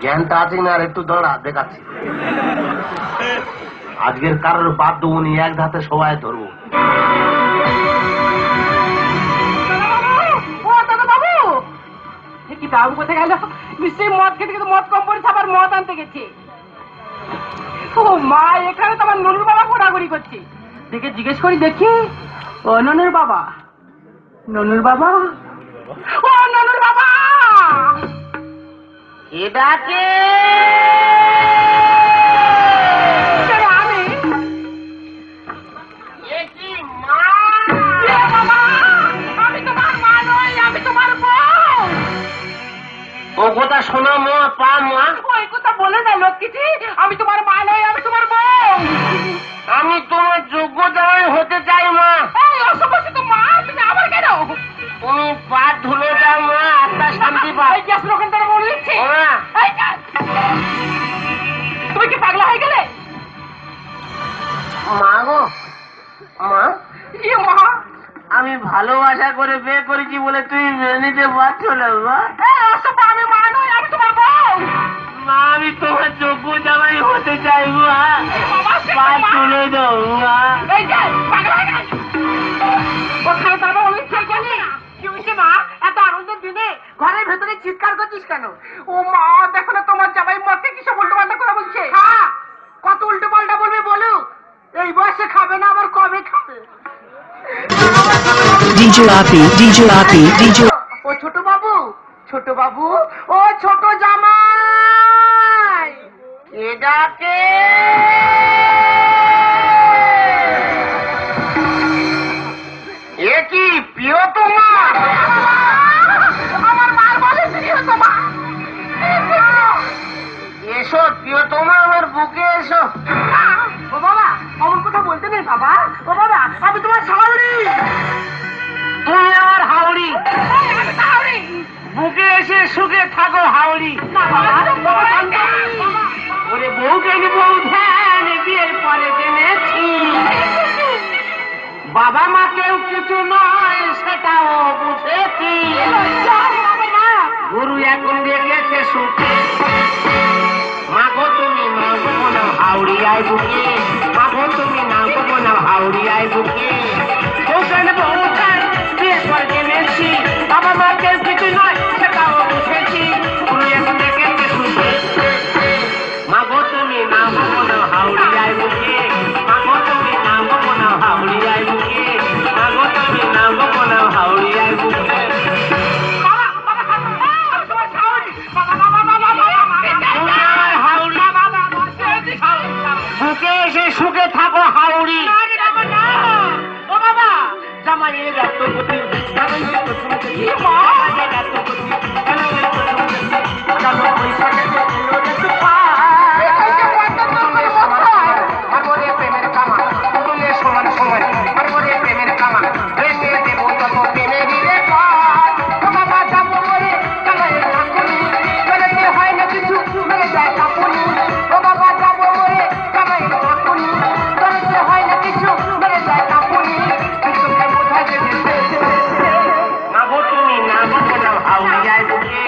জ্ঞানটা আছে না, আর একটু দাঁড়া দেখাচ্ছি। আজকের কারোর বাধ্য উনি এক ধাতে সবাই ধরবো। কি বাবু কোথায় গেল? নিশ্চয়ই মদ খেতে খেতে মদ কম পড়েছে, আবার মদ আনতে গেছে। ও মা, এখানে তো আমার ননুর বাবা ঘোরাঘুরি করছে। দেখে জিজ্ঞেস করি দেখি। ও ননুর বাবা, ননুর বাবা, ও ননুর বাবা। এটাকে আমি আমি তোমার মা নই, আমি তোমার বউ। ও কথা শোনা মা, পা মা। ওই কথা বলে না লক্ষ্মীটি, আমি তোমার মা নই, আমি তোমার বউ। আমি তোমার যোগ্য জামাই হতে চাই মা। এই অসুবিধা মা, তুমি আবার কেন? তুমি পা ধুলে যাও মা, আত্মা শান্তি পাও। এই গ্যাস লোকের দ্বারা বলে দিচ্ছি। তুমি কি পাগলা হয়ে গেলে? মা গো, মা মা, আমি ভালোবাসা করে বিয়ে করেছি বলে তুই মেনে নিতে পারছো না মা? আমি মা নই, আমি তোমার বউ। মা আমি তোমার যোগ্য জামাই হতে চাই মা, পা তুলে দাও মা। এই যে পাগলা হয়ে গেলে ওখানে তারপর অনুষ্ঠান করলি কি হয়েছে মা? এত আনন্দের দিনে ঘরের ভেতরে চিৎকার করছিস কেন? ও মা, দেখো না তোমার জামাই মদকে কি সব উল্টো পাল্টা করে বলছে। কত উল্টো পাল্টা বলবে বলুক, এই বয়সে খাবে না, আবার কবে খাবে? DJ Rafi, DJ Rafi, DJ. ও ছোট বাবু, ছোট বাবু, ও ছোট জামাই। এটাকে এ কি প্রিয় তোমার? আমার মার বলে প্রিয় তোমা। এসো প্রিয় তোমা, আমার বুকে এসো। ও বাবা, অমন কথা বলতে নেই বাবা। ও বাবা, আমি তোমার শাওরি। তুমি আমার হাওড়ি, আমি শাওরি। বুকে এসে সুখে থাকো হাওড়ি। না বাবা, বাবা শান্ত। ওরে বউকে বউ ধ্যান বিয়ের পরে জেনেছি, বাবা মা কেউ কিছু নয় সেটাও বুঝেছি। গুরু এখন দিয়ে গেছে সুখে, মাগো তুমি নাও না হাওড়ি আই বুকে, মাগো তুমি নাও না হাওড়ি আই বুকে। ওখানে বউ ধ্যান বিয়ের পরে জেনেছি, বাবা মা কেউ কিছু নয় সেটাও বুঝেছি। গুরু এখন দিয়ে গেছে সুখে, মাগো তুমি নাও না হাওড়ি আই বুকে, মাগো তুমি নাও না হাওড়ি আই বুকে, মাগো তুমি নাও না হাওড়ি আই বুকে। বুকে এসে সুখে থাকো হাওড়ি। ও বাবা, জামাইয়ের এত গতি, জামাইয়ের এত গতি, জামাইয়ের এত গতি, জামাইয়ের এত গতি, জামাই পয়সা খেতে এলো রে তুফা। মাগরে প্রেমের কামা, তুলে সমান সমান, মাগরে প্রেমের কামা, ভেঙে দেবো যত প্রেমের রে পার। ও বাবা যাবো মরে, জামাইয়ের কাকুনি, বেরোতে হয় না কিছু, মেরে যায় কাকুনি। ও বাবা যাবো মরে, জামাইয়ের কাকুনি, বেরোতে হয় না কিছু, মেরে যায় কাকুনি। বিশ্বকে বোঝায় যে মাগো তুমি না গো না হাওড়িয়ায় বুকে,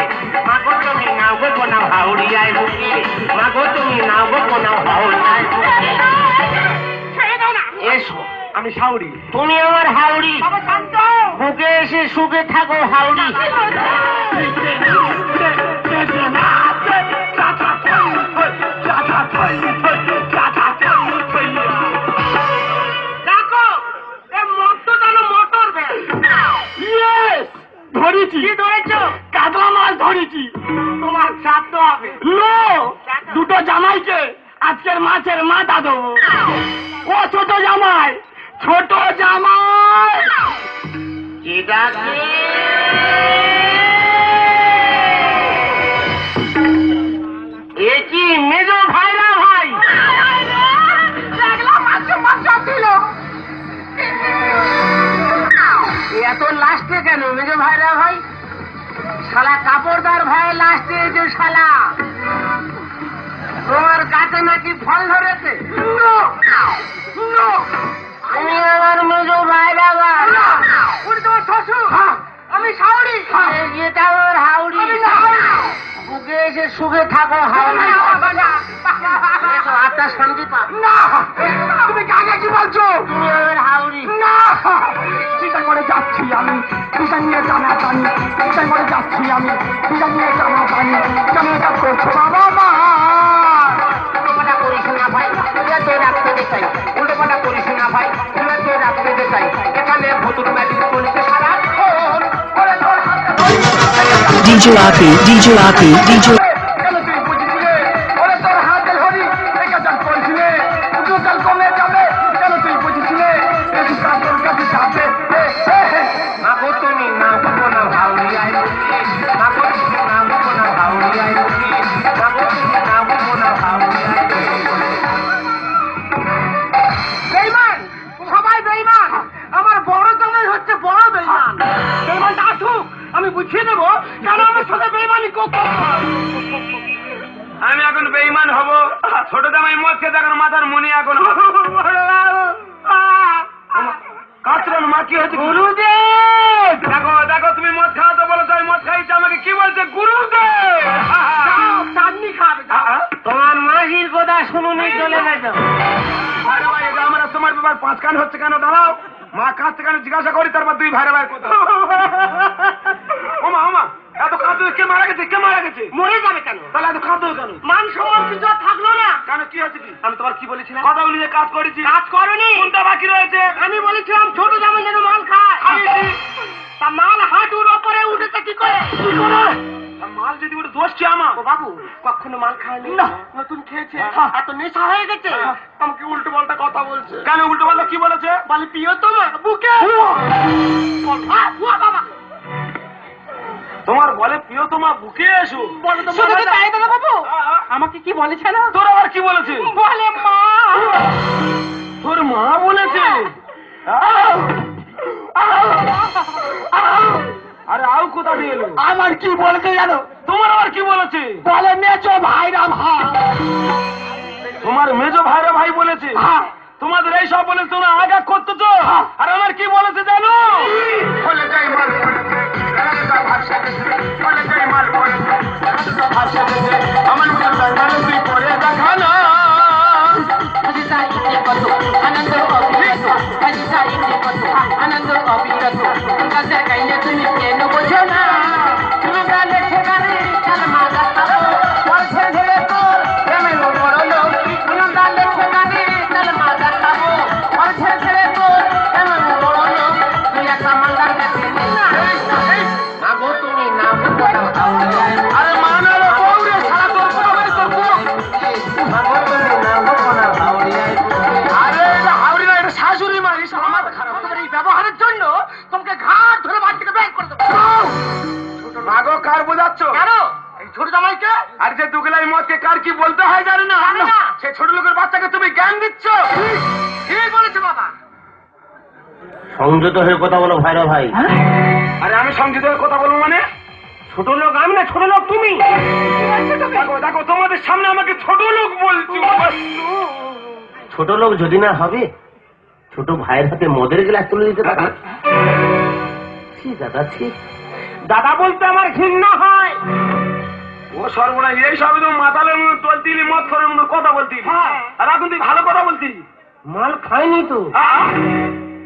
মাগো তুমি না গো না হাওড়িয়ায় বুকে, মাগো তুমি না গো না হাওড়িয়ায় বুকে। এসো, আমি হাওড়ি, তুমি আমার হাওড়ি। বুকে এসে সুখে থাকো হাওড়ি। দেখো এ মতো জানো মোটর ভ্যান। ধরেছি, কি ধরেছ? কাতলা মাছ ধরেছি। তোমার শ্রাদ্ধ হবে। দুটো জামাইকে আজকের মাছের মাথা দেবো। ও ছোট জামাই, ছোট জামাই। এ কি মেজো ভাই না ভাই? এত লাস্টে কেন মেজো ভাইরা ভাই? শালা কাপড়দার ভাই লাস্টে যে শালা। তোমার গাছে নাকি ফল ধরেছে? তুমি আমার মেজো ভাইরা ভাই। উনি তোমার শ্বশুর, আমি শাওরি। এটা ওর হাওড়ি। বুকে এসে সুখে থাকো হাওড়ি এসো আত্মার শান্তি পা না তুমি কাকে কি বলছো? তুমি আমার হাওড়ি না চিন্তা করে যাচ্ছি আমি চিন্তা নিয়ে জানা জানি চিন্তা করে যাচ্ছি আমি চিন্তা নিয়ে জানা জানি কেন এটা করছো বাবা মা? উল্টোপাল্টা করিস না ভাই তুই তো রাখতে দেখাই উল্টোপাল্টা করিস না ভাই তুই তো রাখতে দেখাই এখানে ভুতুর ম্যাজিক চলছে সারাক্ষণ করে তোর হাতে DJ Aki, DJ Aki, DJ কেন তুই বুঝিছিলে ওরে তোর হাতে ধরি একা যা করেছিলে দুকাল কমে যাবে কেন তুই বুঝিছিলে একটু কাজের কাছে যাবে মাগো তুমি না বলো না হাওড়ি আই মাগো তুমি না বলো না হাওড়ি আই মাগো তুমি না বলো না হাওড়ি আই বেঈমান সবাই বেঈমান আমার বড় জামাই হচ্ছে বড় বেঈমান বেঈমানটা আসুক আমি বুঝিয়ে দেবো কেন আমার সাথে বেঈমানি করতে হয়। আমি এখন বেঈমান হব ছোট জামাই মদ খেতে এখন মাথার মনে এখন কাতরান মা কি হয়েছে গুরুদেব দেখো দেখো তুমি মদ খাওয়াতে বলেছো আমি মদ খাইছি আমাকে কি বলছে গুরুদেব চাটনি খাবে তোমার মাঝির কথা শুনুনি চলে গেছো ভাইরা ভাই এটা আমার আর তোমার ব্যাপার পাঁচ কান হচ্ছে কেন দাঁড়াও মা কাঁদছে কেন জিজ্ঞাসা করি তারপর দুই ভাইরা ভাই কথা ওমা ওমা এত কাঁদো কে মারা গেছে কে মারা গেছে মরে যাবে কেন? তাহলে এত কাঁদো কেন মান সম্মান কিছু আর থাকলো না। কেন কি হয়েছে কি আমি তোমার কি বলেছিলাম কথাগুলি যে কাজ করেছি কাজ করনি কোনটা বাকি রয়েছে আমি বলেছিলাম ছোট জামাই যেন মাল খায় খাইয়েছি। তা মাল হাঁটুর ওপরে উঠেছে কি করে? আর মাল যদি ওটা দোষ কি আমার ও বাবু কখনো মাল খায়নি না। নতুন খেয়েছে এত নেশা হয়ে গেছে আমাকে উল্টো পাল্টা কথা বলছে কেন উল্টো পাল্টা কি বলেছে বলে প্রিয় তোমার বুকে বাবা তোমার বলে প্রিয় তোমার বুকে এসো বলে তো শুধু তাই দাদা বাবু আমাকে কি বলেছে না তোর আবার কি বলেছে বলে মা তোর মা বলেছে আরে আও কোথা দিয়ে এলো আমার কি বলেছে জানো? তোমার আবার কি বলেছে বলে মেচো ভাইরা ভাই তোমার মেজো ভাইরা ভাই বলেছে হ্যাঁ। তোমাদের এই সব বলে তোমরা আগা করতো তো আর আমার কি বলেছে জানো বলে যাই মাল বলেছে রাজা ভাষা গেছে বলে যাই মাল বলেছে রাজা ভাষা গেছে আমার মতো দরবারে তুই পড়ে দেখা না আনন্দ অবিরত আজিসা ইন্দে কত আনন্দ অবিরত কাছে কাইনে তুমি কেন বোঝো না তুমি গানে সেখানে কালমা গাতাবো পরছে ধরে তোর প্রেমের বড় লোক তুমি গানে সেখানে কালমা গাতাবো পরছে ধরে তোর প্রেমের বড় লোক তুই একটা মাঙ্গার কাছে না মাগো তুমি না বলো না হাওড়ি আই আরে মানার বউরে সারা তোর বউরে তোর বউ মাগো তুমি না বলো না হাওড়ি আই আরে এটা হাওড়ি না এটা শাশুড়ি মা এসব আমার খারাপ তোমার এই ব্যবহারের জন্য তোমাকে ঘাট ধরে বাড়ি থেকে বের করে দেবো মাগো কার বোঝাচ্ছ কেন এই ছোট জামাইকে আর যে দুগলাই মদকে কার কি বলতে হয় জানো না জানি না। সে ছোট লোকের বাচ্চাকে তুমি জ্ঞান দিচ্ছ ঠিক বলেছে বাবা সংযত হয়ে কথা বলো ভাইরা ভাই আরে আমি সংগীত কথা বলবো মানে ছোট লোক আমি না ছোট লোক তুমি দেখো দেখো তোমাদের সামনে আমাকে ছোট লোক বলছো ছোট লোক যদি না হবে ছোট ভাইয়ের হাতে মদের গ্লাস তুলে দিতে পারে ছি দাদা ছি দাদা বলতে আমার ঘৃণা হয় ও সর্বনাশ এই সব তুমি মাতালের মতো চলতিলি মদ করে মতো কথা বলতি হ্যাঁ। আর এখন তুই ভালো কথা বলতি মাল খায়নি তো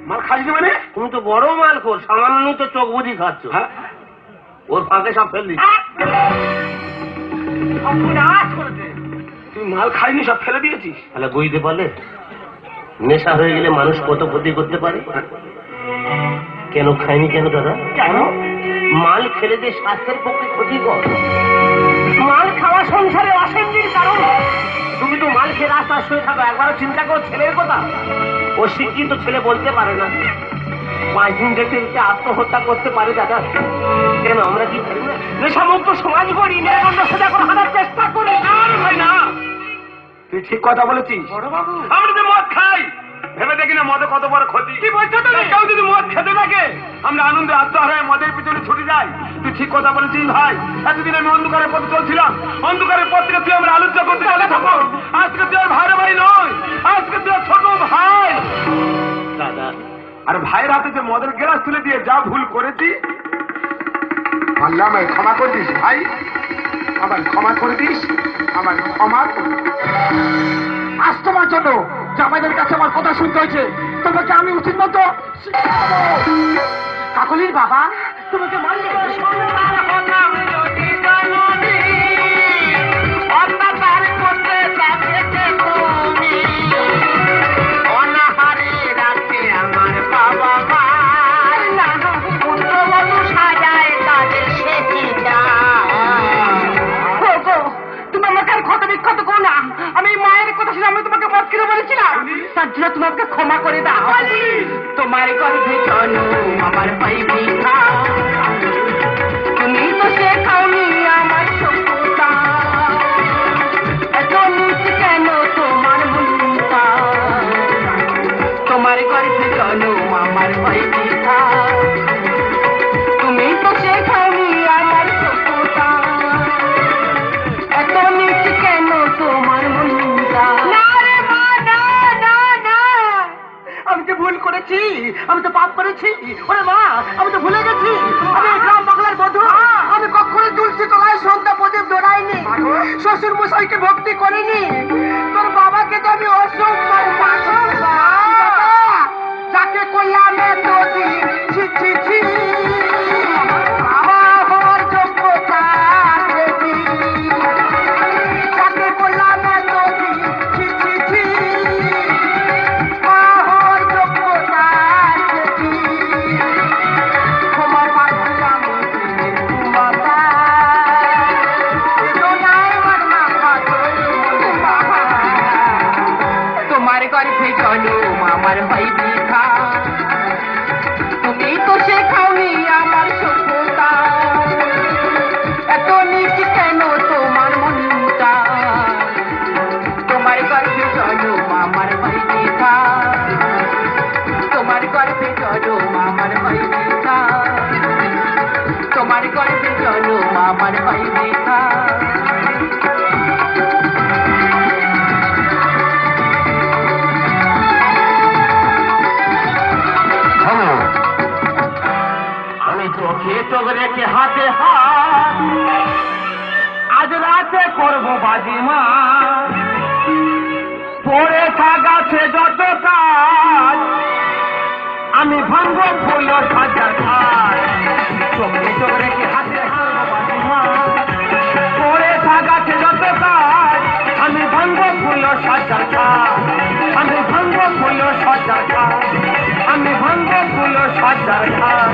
মাল খাইনি মানে তুমি তো বড় মাল খোর সামান্য তো চোখ বুঝি খাচ্ছ হ্যাঁ ওর ফাঁকে সব ফেললি অপরাধ করেছে তুই মাল খাইনি সব ফেলে দিয়েছিস তাহলে বুঝতে পারলে নেশা হয়ে গেলে মানুষ কত ক্ষতি করতে পারে কেন খায়নি কেন দাদা কেন মাল খেলে যে স্বাস্থ্যের পক্ষে ক্ষতিকর মাল খাওয়া সংসারে অশান্তির কারণ তুমি তো মাল খেয়ে রাস্তায় শুয়ে থাকো একবারও চিন্তা করো ছেলের কথা ও শিক্ষিত ছেলে বলতে পারে না 5 দিন দেখতে দেখতে আত্মহত্যা করতে পারে দাদা কেন আমরা কি পারি না নেশামুক্ত সমাজ করি নিরানন্দ সোজা করে হাঁটার চেষ্টা করি না রে ভাই না তুই ঠিক কথা বলেছিস বড় বাবু আমরা যে মদ খাই ভেবে দেখি না মদে কত বড় ক্ষতি কি বলছো তুমি? কেউ যদি মদ খেতে থাকে আমরা আনন্দে আত্মহারা হয়ে মদের পিছনে ছুটে যাই তুই ঠিক কথা বলেছিস ভাই এতদিন আমি অন্ধকারের পথে চলছিলাম অন্ধকারের পথ থেকে তুই আমরা আলোচনা করতে চলে থাকো আজকে তুই আর ভাইরা ভাই নয় আজকে তুই আর ছোট ভাই দাদা আর ভাইয়ের হাতে যে মদের গ্লাস তুলে দিয়ে যা ভুল করেছি আল্লাহ আমায় ক্ষমা করে দিস ভাই আমার ক্ষমা করে দিস, আমার ক্ষমা করে দিস। আজ তোমার জন্য জামাইদের কাছে আমার কথা শুনতে হয়েছে। তোমাকে আমি উচিত মতো শিক্ষা দেবো। কাকলির বাবা তোমাকে মারলে অনাহারে রাখে আমার বাবা মা, পুত্রবধূ সাজায় তাদের সে কি তুমি আমাকে আর ক্ষত বিক্ষত করো না। আমি মায়ের কথা শুনে আমি তোমাকে মত কিনে বলেছিলাম, তার জন্য তোমাকে ক্ষমা করে দাও। তোমার গর্ভে জন্ম আমার পাইবি খা, তুমি তো শেখাওনি আমার সভ্যতা, এত নিচ কেন তোমার মনটা, তোমার গর্ভে জন্ম আমার পাইবি খা, তুমি তো শেখাওনি আমার সভ্যতা, এত নিচ কেন তোমার মনটা। না রে মা, না না না, আমি তো ভুল করেছি, আমি তো পাপ করেছি। ওরে মা, আমি তো ভুলে গেছি আমি গ্রাম বাংলার বধূ। আমি কখনো তুলসী তলায় সন্ধ্যা প্রদীপ ধরাইনি, শ্বশুর মশাইকে ভক্তি করিনি, তোর বাবাকে তো আমি অসম্মান যাকে করলাম এতদিন ছি ছি ছি, বাবা হওয়ার যোগ্যতা দেখি, যাকে করলাম এতদিন ছি ছি ছি, মা হওয়ার যোগ্যতা দেখি, ক্ষমা পাচ্ছি আমি ক্ষমতা, বেদনায় আমার মাথা তোমার গর্ভে জন্ম আমার পাইবি খা, তুমি তো শেখাওনি আমার সভ্যতা, এত নিচ কেন তোমার মনটা, তোমার গর্ভে জন্ম আমার পাইবি খা, তোমার গর্ভে জন্ম আমার পাইবি খা, তোমার গর্ভে জন্ম আমার পাইবি খা। আমি চোখে চোখ রেখে হাতে হাত আজ রাতে করবো বাজিমা, পড়ে থাকাছে যত কাজ আমি ভাঙবো ফুল সাজার খাট, চোখে চোখ রেখে হাতে হাত বাজিমা, পড়ে থাকাছে যত কাজ আমি ভাঙবো ফুল সাজার খাট, আমি ভাঙবো ফুল সাজার খাট, আমি ভাঙবো ফুল সাজার খাট।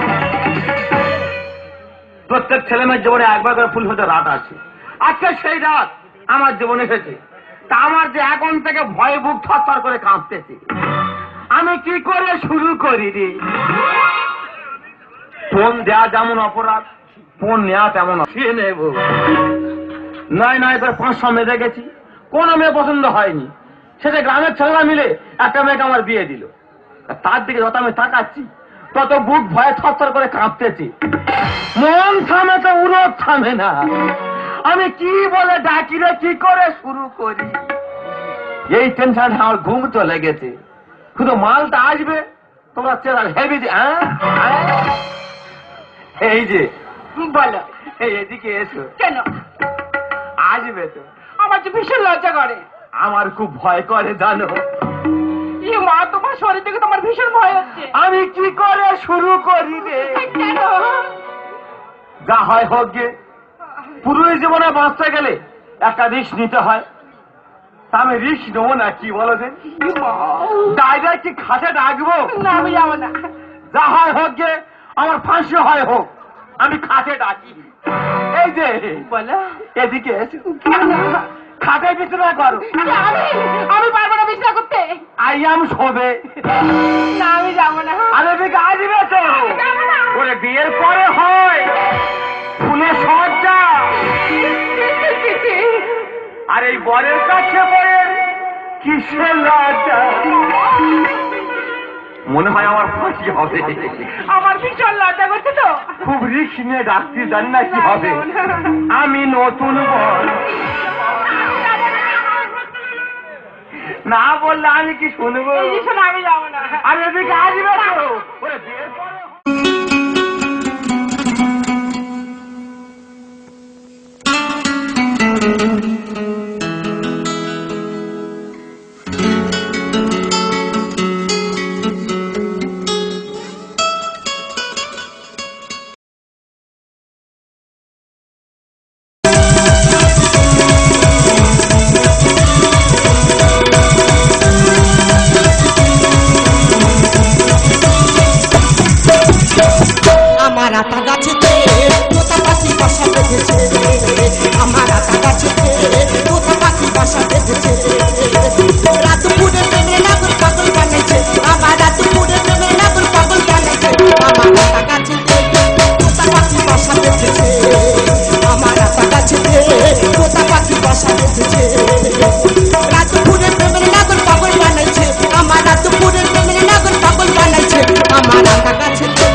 প্রত্যেক ছেলে মেয়ের জীবনে একবার করে ফুল ফোটার রাত আছে, আজকে সেই রাত আমার জীবনে এসেছে। তা আমার যে এখন থেকে ভয়ে বুক থরথর করে কাঁপতেছে, আমি কি করে শুরু করি রে। ফোন দেয়া যেমন অপরাধ, ফোন নেওয়া তেমন শুয়ে নেব। নয় নয় করে 500 মেয়ে দেখেছি, কোনো মেয়ে পছন্দ হয়নি, সেটা গ্রামের ছেলেরা মিলে একটা মেয়েকে আমার বিয়ে দিল। তার দিকে যত আমি তাকাচ্ছি তত বুক ভয়ে থরথর করে কাঁপতেছি, মন থামে তো উড়োর থামে না। আমি কি বলে ডাকি রে, কি করে শুরু করি, এই টেনশন আমার ঘুম চলে গেছে। শুধু মালটা আসবে তোমরা চেলা হেবি যে এই যে বলো এই এদিকে এসো। কেন? আসবে তো। আমার যে ভীষণ লজ্জা করে। আমার খুব ভয় করে জানো। ই মা, তোমার শরীর থেকে তোমার ভীষণ ভয় হচ্ছে। আমি কি করে শুরু করি রে। কেন? যা হয় হোক গে, পুরুষ জীবনে বাঁচতে গেলে একটা রিস্ক নিতে হয়। তা আমি রিস্ক নেবো না, কি বলো যে ডাইরেক্ট কি খাটে ডাকবো? না, আমি যাবো না। যা হয় হোক গে, আমার ফাঁসি হয় হোক, আমি খাটে ডাকি। এই যে বলো। এদিকে এসো, খাটে বিছানা করো। আমি পারবো না বিছানা করতে। আইয়াম শোবে। না, আমি যাবো না। আরে এদিকে আসবে তো। ওরে বিয়ের পরে হয় ফুলে সজ্জা, আর এই বরের কাছে বরের কিসের লজ্জা। মনে হয় আমার ফাঁসি হবে। আমার ভীষণ লজ্জা করছে তো। খুব রিস্ক নিয়ে ডাকছি, জানি না কি হবে। আমি নতুন বর, না বললে আমি কি শুনবো? আমি যাবো না। আর এদিকে আসবে তো। ওরে বিয়ের পরে আমার আতা গাছেতে তোতা পাখি বাসা বেঁধেছে, আমার আতা গাছেতে তোতা পাখি বাসা বেঁধেছে। রাত পুরে প্রেমের নাগর পাগল বানাইছে, আমার রাত পুরে প্রেমের নাগর পাগল বানাইছে। আমার আতা গাছেতে তোতা পাখি বাসা বেঁধেছে, আমার আতা গাছেতে তোতা পাখি বাসা বেঁধেছে। রাত পুরে প্রেমের নাগর পাগল বানাইছে, আমার রাত পুরে প্রেমের নাগর পাগল বানাইছে। আমার আতা গাছেতে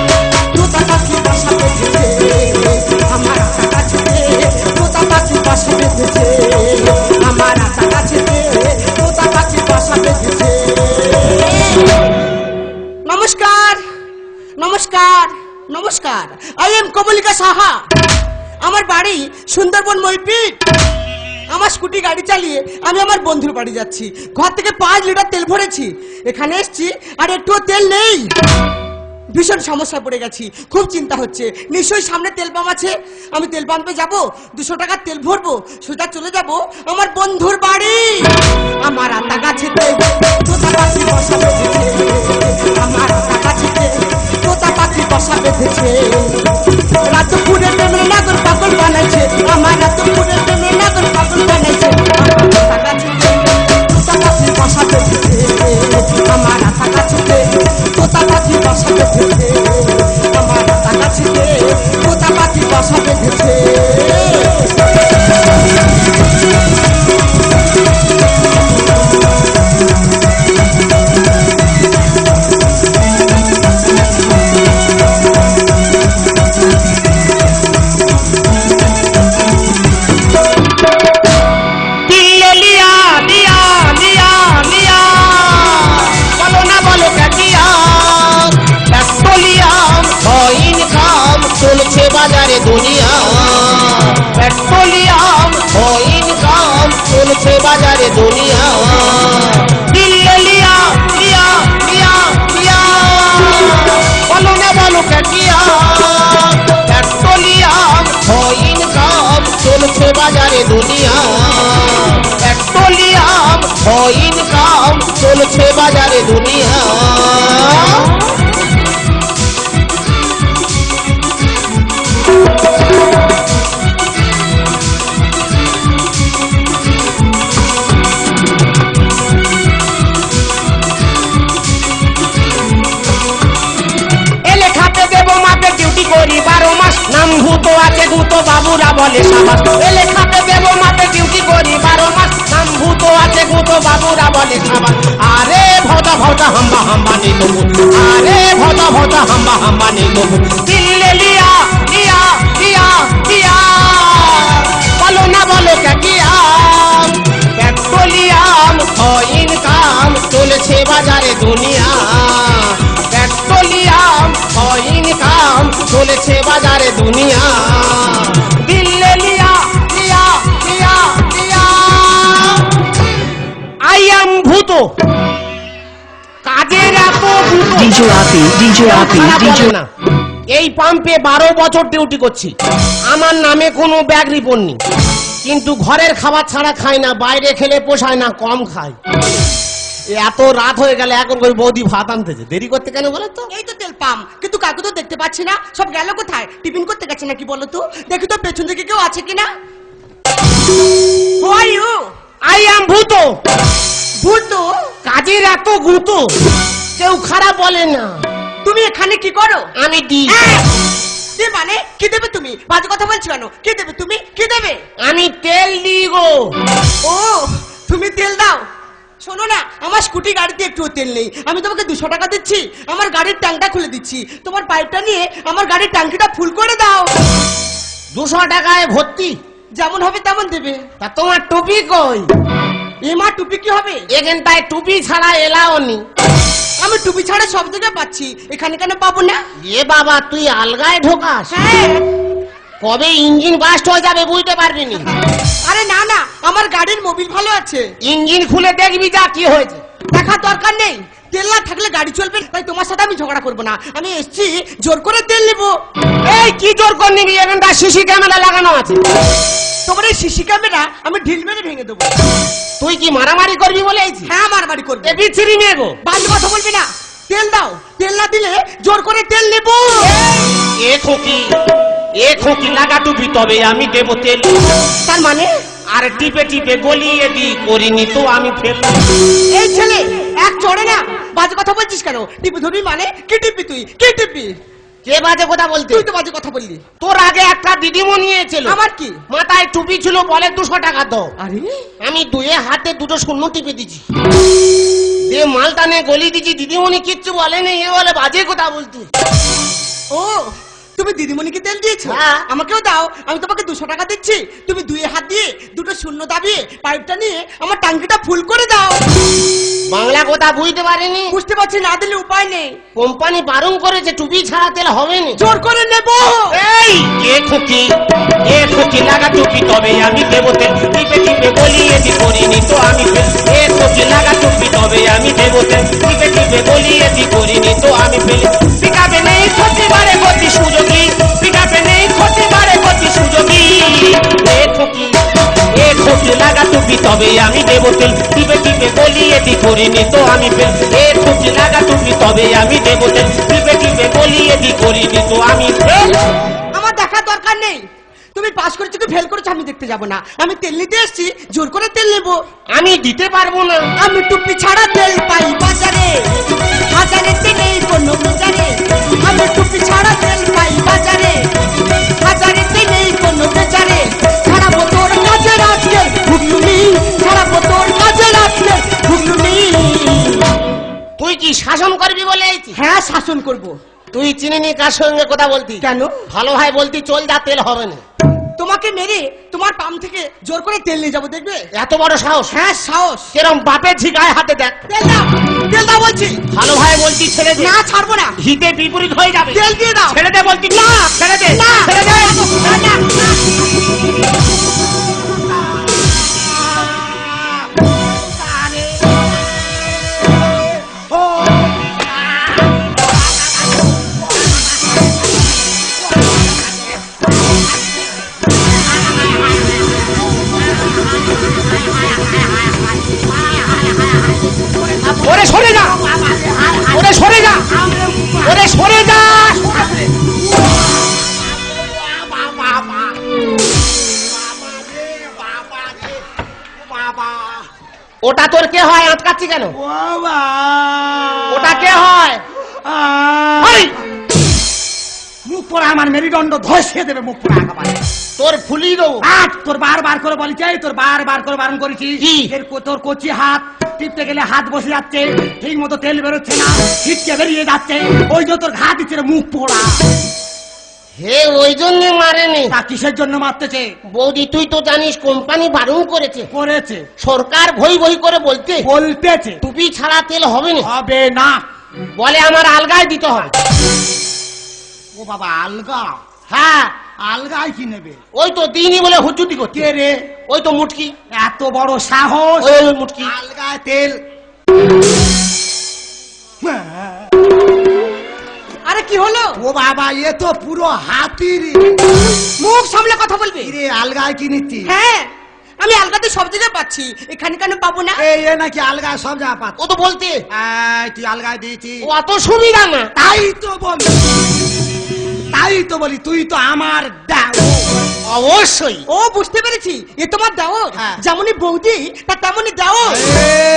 তোতা পাখি বাসা বেঁধেছে, আমার আতা গাছেতে তোতা পাখি বাসা বেঁধেছে, আমার আতা গাছেতে তোতা পাখি বাসা বেঁধেছে। নমস্কার নমস্কার নমস্কার, আই এম কমলিকা সাহা। আমার বাড়ি সুন্দরবন মইপিট। আমার স্কুটি গাড়ি চালিয়ে আমি আমার বন্ধুর বাড়ি যাচ্ছি। ঘর থেকে 5 লিটার তেল ভরেছি, এখানে এসছি আর একটুও তেল নেই। ভীষণ সমস্যা পড়ে গেছি, খুব চিন্তা হচ্ছে। নিশ্চয়ই সামনে তেল পাম্প আছে, আমি তেল পাম্পে যাবো, 200 টাকার তেল ভরবো, সোজা চলে যাব আমার বন্ধুর বাড়ি। আমার আতা গাছেতে তোতা পাখি বাসা বেঁধেছে, আমার আতা গাছেতে তোতা পাখি বাসা বেঁধেছে। রাত পুরে প্রেমের নাগর পাগল বানাইছে, আমার রাত পুরে প্রেমের নাগর পাগল বানাইছে। আমার আতা গাছেতে তোতা পাখি বাসা বেঁধেছে, আমার আতা গাছেতে তোতা পাখি বাসা বেঁধেছে, আমার আতা গাছেতে তোতা পাখি বাসা বেঁধেছে। বাজারে দুনিয়া পেট্রোলিয়াম ও ইনকাম চলছে বাজারে দুনিয়া। দিল্লি লিয়া লিয়া লিয়া লিয়া বলো না বলো কেটিয়া, পেট্রোলিয়াম ও ইনকাম চলছে বাজারে দুনিয়া, পেট্রোলিয়াম ও ইনকাম চলছে বাজারে দুনিয়া। করি 12 মাস, নাম ভূত আছে ভূত বাবুরা বলে সাবাস। এলে খাতে দেব মাতে ডিউটি করি 12 মাস, নাম ভূত আছে ভূত বাবুরা বলে সাবাস। আরে ভোটা ভোটা হাম্বা হাম্বা নেই তবু, আরে ভোটা ভোটা হাম্বা হাম্বা নেই তবু। দিল্লি লিয়া লিয়া লিয়া লিয়া বলো না বলো কেটিয়া, পেট্রোলিয়াম ও ইনকাম চলেছে বাজারে দুনিয়া, পেট্রোলিয়াম ও ইনকাম চলেছে বাজারে দুনিয়া। দিল্লি লিয়া লিয়া লিয়া লিয়া আই এম ভূত, কাজের এত ভূত। DJ Rafi, DJ Rafi, DJ না, এই পাম্পে 12 বছর ডিউটি করছি, আমার নামে কোনো ব্যাগ রিপোর্ট নেই, কিন্তু ঘরের খাবার ছাড়া খাই না, বাইরে খেলে পোষায় না, কম খাই। এত রাত হয়ে গেলে এখন করে বৌদি ভাত আনতেছে, দেরি করতে কেন বলো তো? এই তো তেল পাম্প, কিন্তু কাকু তো দেখতে পাচ্ছি না, সব গেল কোথায়? টিফিন করতে গেছে নাকি বলো তো? দেখি তো পেছন দিকে কেউ আছে কিনা। Who are you? I am ভূত। ভূত? কাজের এত গুঁতো, কেউ খারাপ বলে না। তুমি এখানে কি করো? আমি দি কি মানে কি দেবে তুমি? বাজে কথা বলছো কেন? কি দেবে তুমি? কি দেবে? আমি তেল দিই গো। ও তুমি তেল দাও? শোনো না, আমার স্কুটি গাড়িতে একটু তেল নেই, আমি তোমাকে 200 টাকা দিচ্ছি, আমার গাড়ির ট্যাঙ্কটা খুলে দিচ্ছি, তোমার পাইপটা নিয়ে আমার গাড়ির ট্যাঙ্কিটা ফুল করে দাও। 200 টাকায় ভর্তি? যেমন হবে তেমন দেবে। তা তোমার টুপি কই? এমা টুপি কি হবে? এখানটায় টুপি ছাড়া এলাও নি। আমি টুপি ছাড়া সব জায়গায় পাচ্ছি, এখানে কেন পাবো না? এ বাবা, তুই আলগায় ঢোকাস? হ্যাঁ। কবে ইঞ্জিন বাস্ট হয়ে যাবে বুঝতে পারবি নি। আরে না না, আমার গাড়ির মোবিল ভালো আছে। ইঞ্জিন খুলে দেখবি যা কি হয়েছে। দেখার দরকার নেই, তেল না থাকলে গাড়ি চলবে, তাই তোমার সাথে আমি ঝগড়া করবো না। আমি এসছি জোর করে তেল নেবো। এই কি জোর করে নিবি? এখানটা সিসি ক্যামেরা লাগানো আছে। তোমার এই সিসি ক্যামেরা আমি ঢিল মেরে ভেঙে দেবো। তুই কি মারামারি করবি বলে আইছিস? হ্যাঁ মারামারি করবে। এ বিচ্ছিরি নিয়ে গো। বাজে কথা বলবি না। তেল দাও, তেল না দিলে জোর করে তেল নেবো। এ এ খুঁকি লাগা টুপি তবে আমি দেব তেল। তার মানে আর টিপে টিপে গলিয়ে দি করিনি তো আমি ফেল। এই ছেলে এক চড়ে না বাজে কথা বলছিস কেন? টিপি ধরবি মানে কি টিপি? তুই কি টিপি? কে বাজে কথা বলতে? তুই তো বাজে কথা বললি। তোর আগে একটা দিদিমণি এসেছিল, আমার কি? মাথায় টুপি ছিল, বলে 200 টাকা দাও। আরে আমি দুয়ে হাতে দুটো শূন্য টিপে দিছি, দিয়ে মালটা নিয়ে গলি দিছি। দিদিমণি কিচ্ছু বলেনি, এ বলে বাজে কথা বলতে। ও তুমি দিদিমণিকে তেল দিয়েছো? হ্যাঁ। আমাকেও দাও, আমি তোমাকে 200 টাকা দিচ্ছি। তুমি দুই হাত দিয়ে দুটো শূন্য দাবিয়ে পাইপটা নিয়ে আমার টাঙ্কিটা ফুল করে দাও। বাংলা কথা বুঝতে পারেনি, বুঝতে পারছি, না দিলে উপায় নেই। কোম্পানি বারণ করেছে টুপি ছাড়া তেল হবে না। জোর করে নেবো। এই এ খুঁকি লাগা টুপি তবে আমি দেব তেল। টিপে টিপে গলিয়ে দি করিনি তো আমি ফেল। এ খুঁকি লাগা টুপি তবে আমি দেব তেল। টিপে টিপে গলিয়ে দি করিনি তো আমি ফেল। পিকাবে নেই ক্ষতি বারে গতি সুযোগী, পিকাবে নেই ক্ষতি বারে গতি সুযোগী। এ খুঁকি লাগা টুপি তবে আমি দেব তেল। টিপে টিপে গলিয়ে দি করিনি তো আমি ফেল। এ খুঁকি লাগা টুপি তবে আমি দেব তেল। টিপে টিপে গলিয়ে দি করিনি তো আমি ফেল। আমার দেখার দরকার নেই। তুমি পাস করেছো কি ফেল করেছো আমি দেখতে যাব না। আমি তেল নিতে এসেছি, জোর করে তেল নেবো। আমি দিতে পারবো না। আমি টুপি ছাড়া তেল পাই বাজারে, হাজারেতে নেই কোনো বাজারে। আমি টুপি ছাড়া তেল পাই বাজারে, হাজারেতে নেই কোনো বাজারে। ছাড়াবো তোর কাজের আজকে ঘুগলুনি, ছাড়াবো তোর কাজের আজকে ঘুগলুনি। তুই কি শাসন করবি বলে আইছি? হ্যাঁ শাসন করব। তুই চিনিনি কার সঙ্গে কথা বলতি? কেন? ভালো ভাই বলতি চল যা, তেল হবে না। তোমাকে মেরে তোমার পাম্প থেকে জোর করে তেল নিয়ে যাবো, দেখবে? এত বড় সাহস? হ্যাঁ সাহস। কেরম বাপের ঝিগায় হাতে দেখ। তেল দাও, তেল দাও বলছি। ভালো ভাই বলতি ছেড়ে দে। না ছাড়বো না। হিতে বিপরীত হয়ে যাবে। তেল দিয়ে দাও। ছেড়ে দে বলতি। না ছেড়ে দে, না ছেড়ে দে। না, না। ওরে সরে যা, ওরে সরে যা, ওরে সরে যা। ওটা তোর কে হয়? আটকাচ্ছি কেন? ওটা কে হয়? ওই, মুখ পড়া আমার মেরুদণ্ড ধসিয়ে দেবে। মুখ পড়া একেবারে তোর ফুলি দেবো। তোর বারবার করে বলি চাই, তোর বারবার করে বারণ করেছি। কি? তোর কচি হাত টিপতে গেলে হাত বসে যাচ্ছে, ঠিক মতো তেল বেরোচ্ছে না, ছিটকে বেরিয়ে যাচ্ছে। ওই যে তোর ঘা দিচ্ছে রে, মুখ পোড়া। হে ওই জন্য মারেনি। তা কিসের জন্য মারতেছে? বৌদি তুই তো জানিস কোম্পানি বারণ করেছে। করেছে? সরকার ভই ভই করে বলতে বলতেছে টুপি ছাড়া তেল হবে না। হবে না। বলে আমার আলগায় দিতে হবে। ও বাবা, আলগা? হ্যাঁ, আলগায় কি নেবে? ওই তো দিনই বলে হুচুতি করছে। কে রে? ওই তো মুটকি, এত বড় সাহস! ওই মুটকি। আলগায় তেল? আরে কি হলো? ও বাবা, এ তো পুরো হাতির। মুখ সামলে কথা বলবি। রে, আলগায় কি নিচ্ছি? হ্যাঁ, আমি আলগাতে সব জায়গায় পাচ্ছি, এখানে কেন পাবো না? এই এ নাকি আলগায় সব জায়গা পাত? ও তো বলতে তুই আলগায় দিয়েছি? ও অত সুবিধা না। তাই তো বলি, তাই তো বলি, তুই তো আমার দাও। অবশ্যই। ও বুঝতে পেরেছি, এ তোমার দেওর। হ্যাঁ। যেমনই বৌদি তা তেমনই দেওর।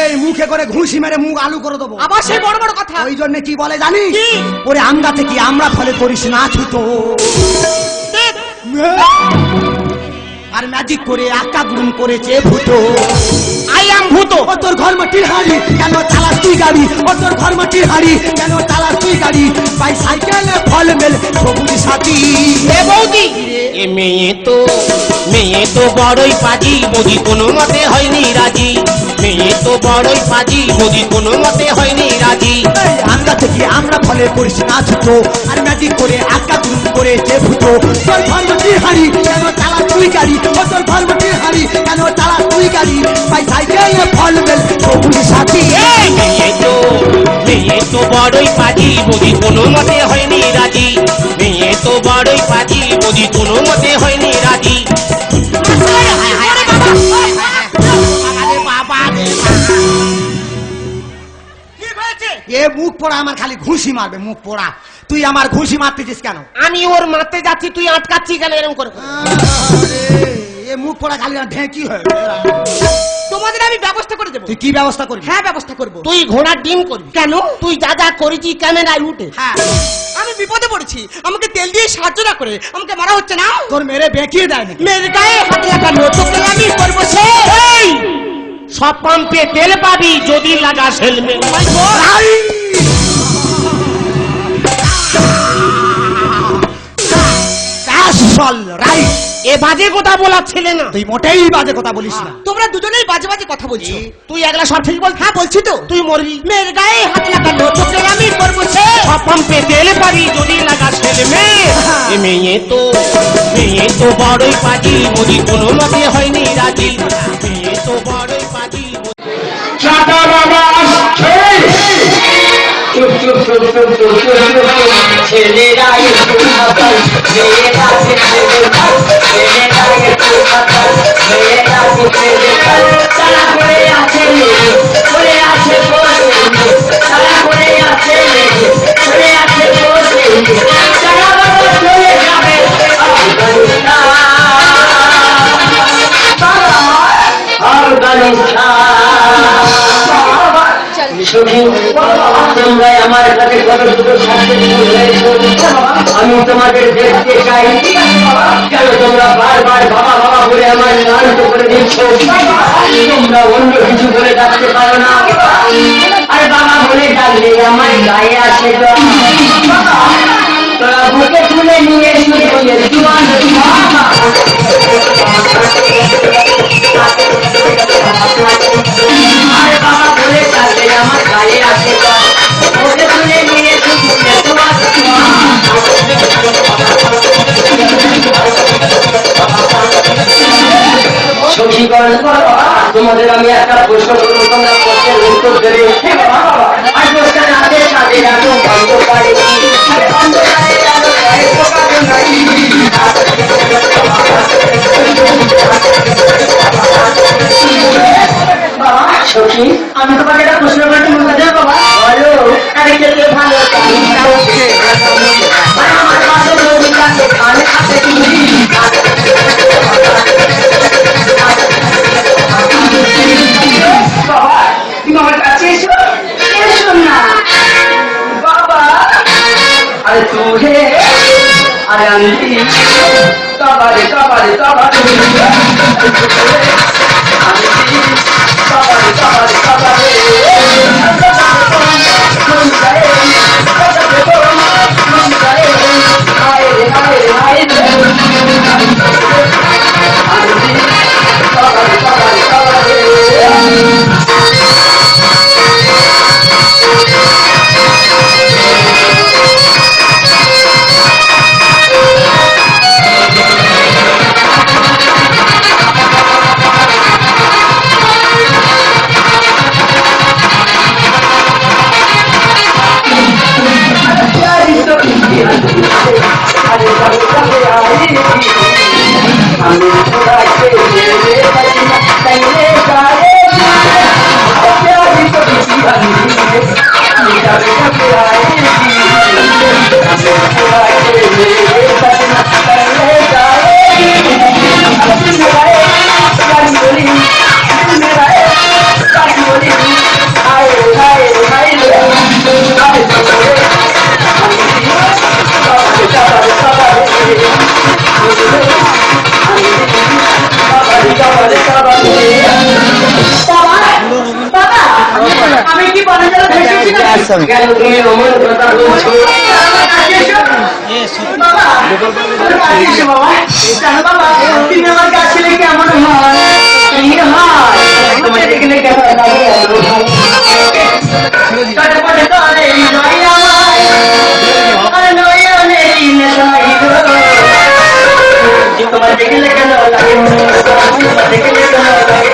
এই মুখে করে ঘুষি মেরে মুখ আলু করে দেবো। আবার সেই বড় বড় কথা। ওই জন্য কি বলে জানিস? কি? ওরে আমরা থেকে আমরা ফলে করিস না ছুতো। দেখ, আর ম্যাজিক করে আক্কা গুরুম করেছে ভূতো। আই এম ভূত। ও তোর ঘর মাটির হাড়ি, কেন চালাস তুই গাড়ি? ও তোর ঘর মাটির হাড়ি, কেন চালাস তুই গাড়ি? বাইসাইকেলে ফল মেল সবুজ সাথী। এ বৌদি, এ মেয়ে তো বড়ই পাজি, বৌদি কোনো মতে হয়নি রাজি। মেয়ে তো বড়ই পাজি, বৌদি কোনো মতে হয়নি রাজি। আমরা থেকে আমরা ফলে করিস না ছুতো, আর ম্যাজিক করে আক্কা গুরুম করেছে ভূতো। তোর ঘর মাটির হাড়ি, কেন চালাস তুই গাড়ি? ও তোর ঘর মাটির হাড়ি, কেন চালাস তুই গাড়ি? বাইসাইকেলে ফল মেল সবুজ সাথী। এই মেয়ে তো বড়ই পাজি, বৌদি কোনো মতে হয়নি রাজি। মেয়ে তো বড়ই পাজি, বৌদি কোনো মতে হয়নি রাজি। কি হয়েছে? এ মুখ পোড়া আমার খালি ঘুষি মারবে, মুখ পোড়া। তুই আমার ঘুষি মারতেছিস কেন? আমি ওর মারতে যাচ্ছি, তুই আটকাচ্ছি কেন এরকম করে? এ মুখ পড়া গালি ঢেঁকি হয়। তোমাদের আমি ব্যবস্থা করে দেবো। তুই কি ব্যবস্থা করবি? হ্যাঁ ব্যবস্থা করবো। তুই ঘোড়ার ডিম করবি। কেন? তুই যা যা করেছি ক্যামেরায় উঠে। হ্যাঁ আমি বিপদে পড়েছি, আমাকে তেল দিয়ে সাহায্য না করে আমাকে মারা হচ্ছে না। তোর মেরে বেঁকিয়ে দেয় নাকি? মেয়ের গায়ে হাত লাগানো তোকে আমি করবো সে। সব পাম্পে তেল পাবি যদি লাগাস হেলমেট। রাইট। এ বাজে কথা বলার ছেলে না। তুই মোটেই বাজে কথা বলিস না। তোমরা দুজনেই বাজে বাজে কথা বলছো। তুই একলা সব ঠিক বল। হ্যাঁ বলছি তো। তুই মরবি। মেয়ের গায়ে হাত লাগানো তোকে আমি করবো সে। সব পাম্পে তেল পাবি যদি লাগাস হেলমেট। এ মেয়ে তো বড়ই পাজি, মরি কোনো মতে হয়নি রাজি। মেয়ে তো বড়ই পাজি। চাঁদা বাবা আসছে। চুপ চুপ চুপ চুপ চুপ চুপ চুপ। ছেলেরা একটু মাতাল, মেয়েরা ছেলে কাল, ছেলেরা একটু মাতাল, মেয়েরা ছেলে কাল। তারা করে আছে মেয়ে, করে আছে বসে, তারা করে আছে মেয়ে, করে আছে বসে। তারা বাবা চলে যাবে আফগানিস্তান, তোমরা আমার কাছে কত দুটো আমি তোমাদের দেখতে চাই। কেন তোমরা বারবার বাবা বাবা বলে আমার শান্ত করে দিচ্ছ? তোমরা অন্য কিছু বলে ডাকতে পারো না? আর বাবা বলে ডাকলে আমার গায়ে আসে। তোরা বুকে তুলে নিয়ে আর বাবা বলে ডাকলে আমার গায়ে আসে। বুকে তুলে নিয়ে সখীগণ, তোমাদের আমি একটা প্রশ্ন করবো, তোমরা প্রশ্নের উত্তর দেবে। আর প্রশ্নের হাতে তাদের এত বন্ধ পারে সখী, আমি তোমাকে একটা প্রশ্ন করতে বলতে দেব বাবা। বলো। আরে খেতে ভালো আমার পাশে নদীটাকে খান খাতে বাবা, তুমি আমার কাছে এসো। এসো না বাবা। আরে তুই আরে আমি কাবারে কাবারে কাবারে আমি কি বলে কেন তুমি অমন কথা বলছো? বাবা বাবা, তুমি আমার কাছে লেগে আমার হয় তোমার দেখলে কেমন লাগে? তোমার দেখলে কেন লাগে? তোমার দেখলে কেন লাগে?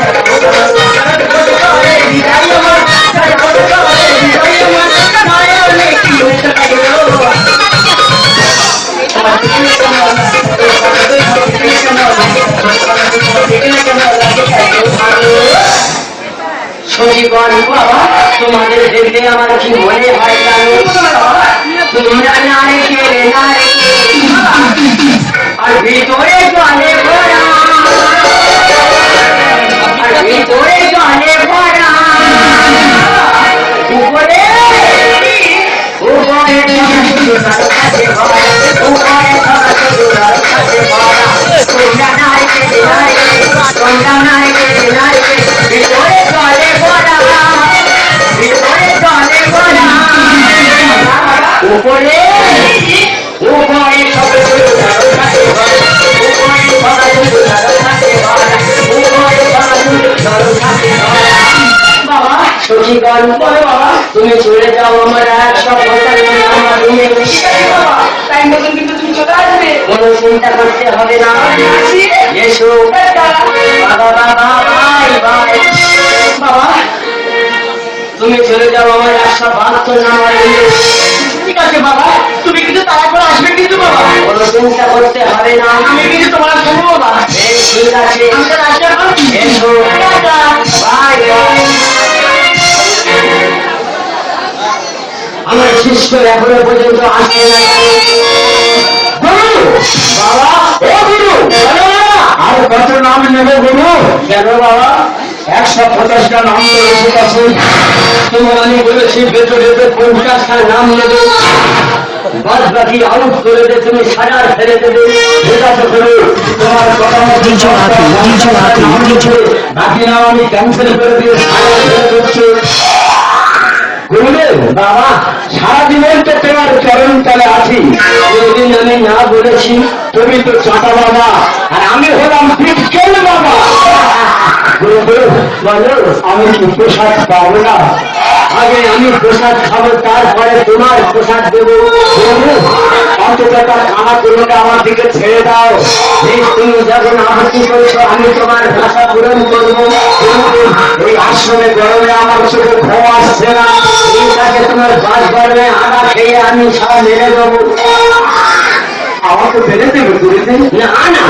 সজীবন বাবা তোমাদের দেখলে আমার কি মনে হয় জানো তোমরা নারকেল আর ভিতরে জলে ভরা আর ভিতরে জলে ভরা উপরে উপরে তোমরা নারকেল ভিতরে জলে ভরা ভিতরে জলে ভরা উপরে উপরে বাবা সখীগণ বলো বাবা তুমি চলে যাও আমার এক সপ্তাহ আমার রুমে বাবা টাইম মতন কিন্তু তুমি চলে আসবে কোনো চিন্তা করতে হবে না এসো বাবা বাবা ভাই ভাই বাবা তুমি চলে যাও আমার এক সপ্তাহ আমার রুমে ঠিক আছে বাবা তুমি কিন্তু তাড়া করে আসবে কিন্তু বাবা কোনো চিন্তা করতে হবে না আমি কিন্তু তোমার শুনবো বাবা ঠিক আছে এসো বাই বাই আমার শিষ্য এখনো পর্যন্ত আসে না বাবা ও গুরু আর কত নাম নেবে গুরু কেন বাবা 150টা নাম তো রসিক আছে তোমার আমি বলেছি ভেতরে 50টা নাম নেবে বাদ বাকি আউট করে দে তুমি সাজার ফেলে দেবে ঠিক আছে গুরু তোমার কথা বাকি নাম আমি ক্যান্সেল করে দিয়ে সাজার ফেলে দিচ্ছি গুরুদেব বাবা সারা জীবন তো তোমার চরণ তলে আছি কোনদিন আমি না বলেছি তুমি তো চাটা বাবা আর আমি হলাম বিজ্ঞান বাবা গুরুদেব বলো আমি কি প্রসাদ পাবো না আগে আমি প্রসাদ খাবো তারপরে তোমার প্রসাদ দেবো অত টাকা কামা করলে আমার দিকে ছেড়ে দাও তুমি যখন আপত্তি করছো আমি তোমার ভাষা পূরণ করবো এই আশ্রমে গরমে আমার চোখে ঘুম আসছে না এইটাকে তোমার বাস গরমে আদা খেয়ে আমি সব মেরে দেবো আমাকে ফেলে দেবে গুরুদেব না না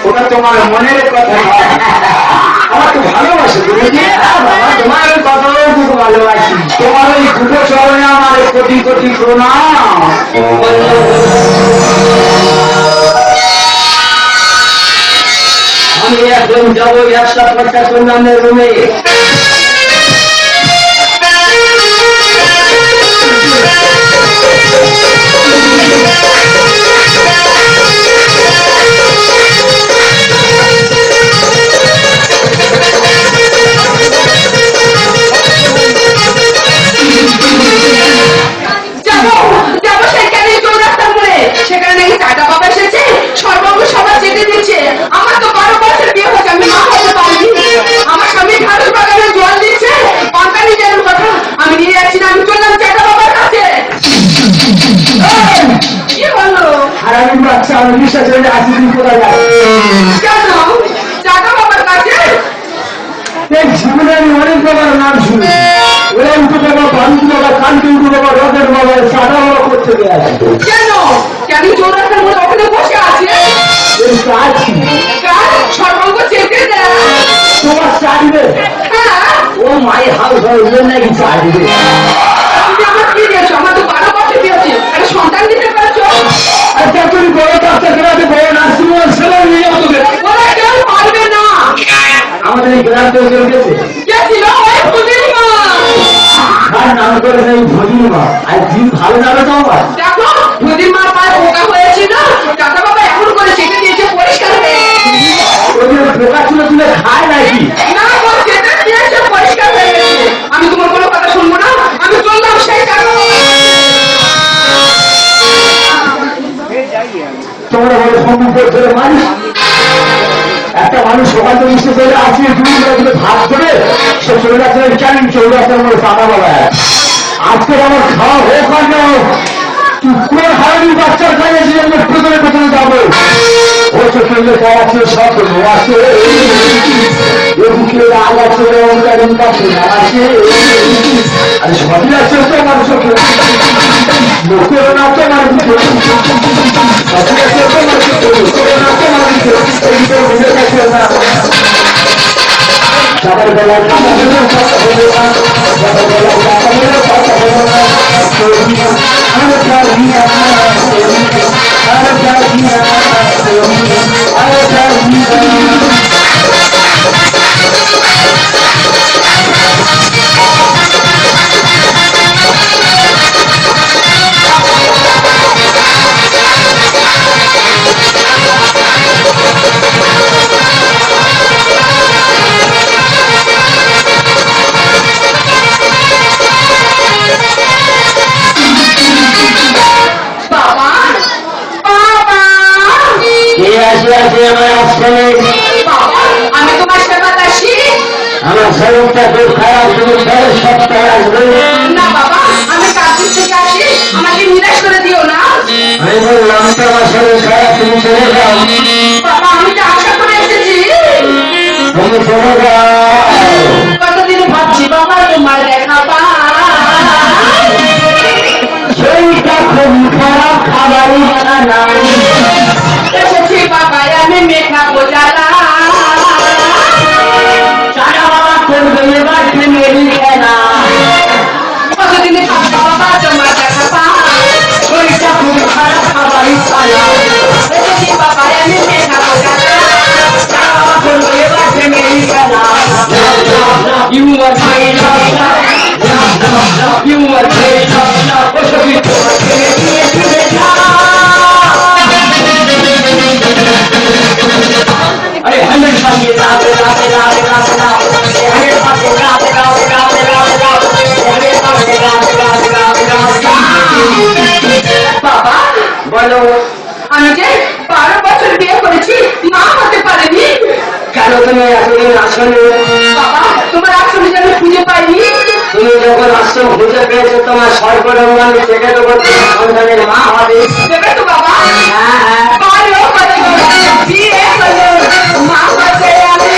ওটা তোমার মনের কথা আমাকে ভালোবাসে গুরুজি বাবা তোমার ওই কথাও খুব ভালোবাসি তোমার ওই দুটো চরণে আমার কোটি কোটি প্রণাম আমি এখন যাবো 150 নামের রুমে সেখানে নাকি টাকা বাবা এসেছে সর্বঙ্গ সবার যেতে দিচ্ছে আমার তো 12 বছর বিয়ে হয়েছে আমি মা হতে পারিনি আমার স্বামী ঠাকুর বাগানে জল দিচ্ছে পান্তানি যেন কথা আমি নিয়ে যাচ্ছি না আমি চললাম চাটা বাবার কাছে কি বললো আর আমি বাচ্চা আমি বিশ্বাস করে আসি দিন কোথায় যাবো কেন চাটা বাবার কাছে এই জীবনে আমি অনেক বাবার নাম শুনি ওরা উঠে বাবা বান্ধু বাবা কান্তি উঠে বাবা রথের বাবা সাদা বাবা করতে গেছে কেন কেন চৌরাস্তার মধ্যে ওখানে বসে আছে সর্বঙ্গ চেপে দেয় তোমার চাইবে ও মাই হাউস হয় নাকি চাইবে তুমি আমার কি দিয়েছো আমার তো 12 বছর দিয়েছে একটা সন্তান দিতে পারছো আচ্ছা তুমি বড় কাজটা করাতে বড় নার্সিং হোম সেবা নিয়ে যাও তোকে ওরা কেউ পারবে না আমাদের এই গ্রাম থেকে কেউ গেছে কে ছিল ওই ফুলির মা আর নাম করে নেই ভজির মা আর জিম ভালো যাবে তো আমার দেখো ফুলির মার পায়ে পোকা হয়েছিল দাদা বাবা এখন করে চেটে দিয়েছে পরিষ্কার হয়ে ওদের পোকা তুলে খায় নাকি না ও চেটে দিয়েছে পরিষ্কার হয়ে গেছে আমি তোমার কোনো কথা শুনবো না আমি চললাম সেই কারণে তোমরা বলে সম্মুখ ধরে মানুষ একটা মানুষ সকাল থেকে ইচ্ছে চলে আসলে দুই ভাত করে সে চলে যাচ্ছে কেন চলে আসছে আমার পাতা বলা আজকে আমার খাওয়া হোক আর না তুই কোন হারানি বাচ্চার কাছে পেছনে পেছনে যাবো ও চোখে আছে সব আছে বুকের আল আছে অঙ্কারিন কাছে আছে আরে সবই আছে তো আমার চোখে লোকের না তো আমার সবই আছে তো আমার চোখে লোকের না তো আমার সবাই আমি তোমার সেবা দাসী। আমার শরীরটা খুব খারাপ, তুমি ফের সপ্তাহে আসবে। না বাবা, আমি কাজের থেকে আসি, আমাকে নিরাশ করে দিও না। আমি বললাম তো আমার শরীর খারাপ, তুমি চলে যাও। বাবা আমি তো আশা করে এসেছি। তুমি চলে যাও। কতদিন ভাবছি বাবা তোমার দেখা পাই। শরীরটা খুব খারাপ, খাবারই জানা নাই। এসেছি বাবা আমি মেঘা বোঝালা। সারা বাবা করবে এবার ফ্যামিলি খেলা। কতদিন ভাবছি বাবা তোমার দেখা পাই। শরীরটা খুব খারাপ, খাবারই খালা। এসেছি বাবা আমি মেঘা বোঝালা। সারা বাবা করবে এবার ফ্যামিলি খেলা। You are my love, you are my love, ওসবই তোমার ছেড়ে দিয়ে চলে যাও। अरे हमें संगे राधे राधे राधे राधे राधे हरे पासे राधे राधे राधे राधे राधे हरे पासे राधे राधे राधे राधे। বাবা बोलो আমি যে 12 বছর বিয়ে করেছি, মা হতে পারেনি। কেন তুমি এতদিন আসলে? বাবা তোমার আসলে যে আমি খুঁজে পাইনি। তুমি যখন আশ্রম খুঁজে পেয়েছো তোমার সর্বরঙ্গানি থেকে তো সন্তানের মা হবে। দেবে তো বাবা? ভালো করে বিয়ে হলো, মা হতে আমি